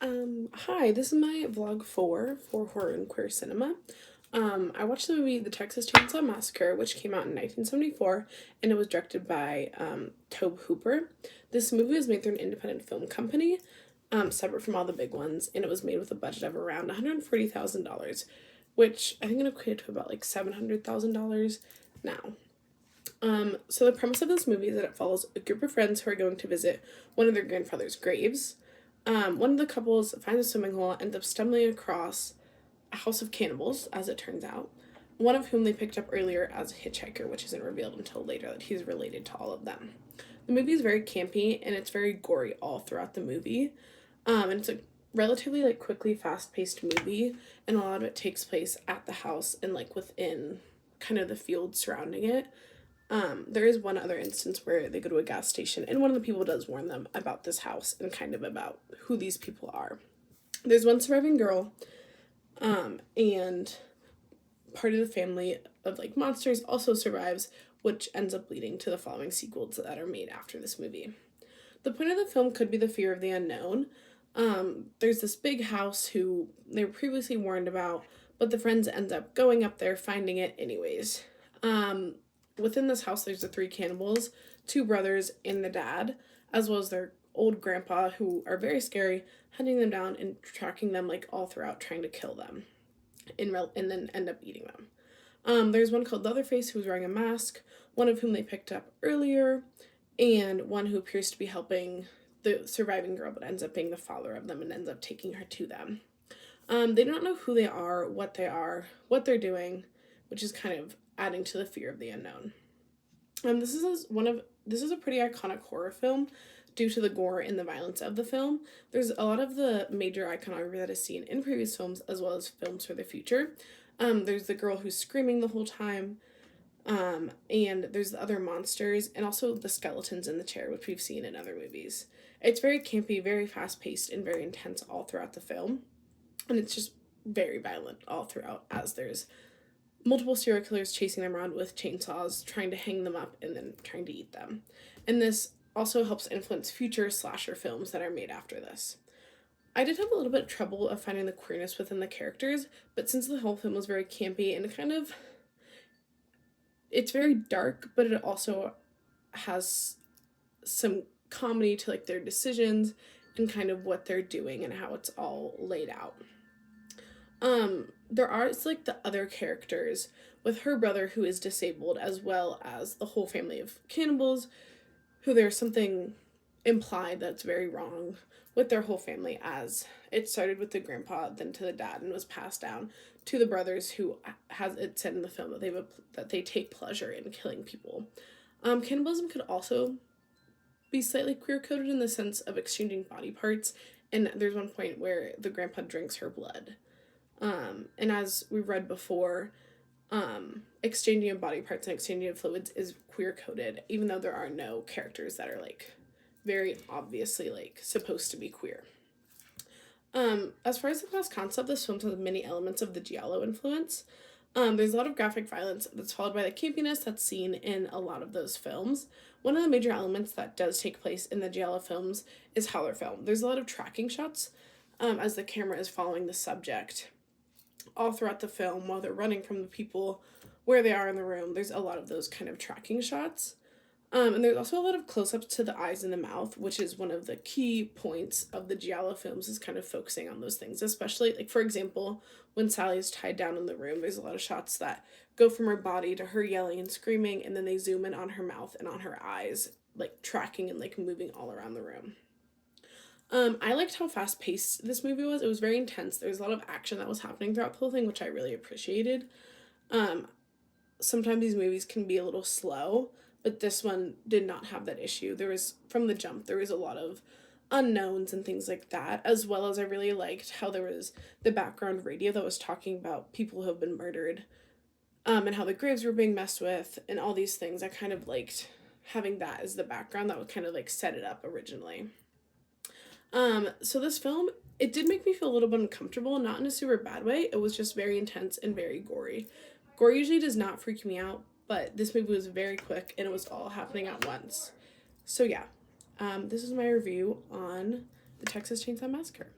Hi, this is my vlog 4 for horror and queer cinema. I watched the movie The Texas Chainsaw Massacre, which came out in 1974, and it was directed by Tobe Hooper. This movie was made through an independent film company, separate from all the big ones, and it was made with a budget of around $140,000, which I think it equated to about like $700,000 now. So the premise of this movie is that it follows a group of friends who are going to visit one of their grandfather's graves. One of the couples finds a swimming hole and ends up stumbling across a house of cannibals, as it turns out, one of whom they picked up earlier as a hitchhiker, which isn't revealed until later that he's related to all of them. The movie is very campy and it's very gory all throughout the movie. And it's a relatively quickly fast-paced movie, and a lot of it takes place at the house and within kind of the field surrounding it. There is one other instance where they go to a gas station, and one of the people does warn them about this house and kind of about who these people are. There's one surviving girl, and part of the family of monsters also survives, which ends up leading to the following sequels that are made after this movie. The point of the film could be the fear of the unknown. There's this big house who they were previously warned about, but the friends end up going up there, finding it anyways. Within this house, there's the three cannibals, two brothers, and the dad, as well as their old grandpa, who are very scary, hunting them down and tracking them all throughout, trying to kill them, and then end up eating them. There's one called Leatherface who's wearing a mask, one of whom they picked up earlier, and one who appears to be helping the surviving girl, but ends up being the father of them and ends up taking her to them. They don't know who they are, what they're doing, which is kind of adding to the fear of the unknown. This is a pretty iconic horror film due to the gore and the violence of the film. There's a lot of the major iconography that is seen in previous films as well as films for the future. There's the girl who's screaming the whole time, and there's the other monsters, and also the skeletons in the chair, which we've seen in other movies. It's very campy, very fast-paced, and very intense all throughout the film, and it's just very violent all throughout, as there's multiple serial killers chasing them around with chainsaws, trying to hang them up, and then trying to eat them. And this also helps influence future slasher films that are made after this. I did have a little bit of trouble of finding the queerness within the characters, but since the whole film was very campy and it's very dark, but it also has some comedy to their decisions and kind of what they're doing and how it's all laid out. There are the other characters with her brother who is disabled, as well as the whole family of cannibals, who there's something implied that's very wrong with their whole family, as it started with the grandpa, then to the dad, and was passed down to the brothers, who has it said in the film that they take pleasure in killing people. Cannibalism could also be slightly queer coded in the sense of exchanging body parts, and there's one point where the grandpa drinks her blood. And as we've read before, exchanging of body parts and exchanging of fluids is queer coded, even though there are no characters that are very obviously supposed to be queer. As far as the class concept, this film has many elements of the giallo influence. There's a lot of graphic violence that's followed by the campiness that's seen in a lot of those films. One of the major elements that does take place in the giallo films is how they're filmed. There's a lot of tracking shots, as the camera is following the subject all throughout the film while they're running from the people where they are in the room. There's a lot of those kind of tracking shots. And there's also a lot of close-ups to the eyes and the mouth, which is one of the key points of the giallo films, is kind of focusing on those things, especially for example, when Sally is tied down in the room, there's a lot of shots that go from her body to her yelling and screaming, and then they zoom in on her mouth and on her eyes, tracking and moving all around the room. I liked how fast-paced this movie was. It was very intense. There was a lot of action that was happening throughout the whole thing, which I really appreciated. Sometimes these movies can be a little slow, but this one did not have that issue. From the jump, there was a lot of unknowns and things like that, as well as I really liked how there was the background radio that was talking about people who have been murdered, and how the graves were being messed with, and all these things. I kind of liked having that as the background that would kind of set it up originally. So this film, it did make me feel a little bit uncomfortable, not in a super bad way. It was just very intense and very gory. Gore usually does not freak me out, but this movie was very quick and it was all happening at once. So yeah, this is my review on the Texas Chainsaw Massacre.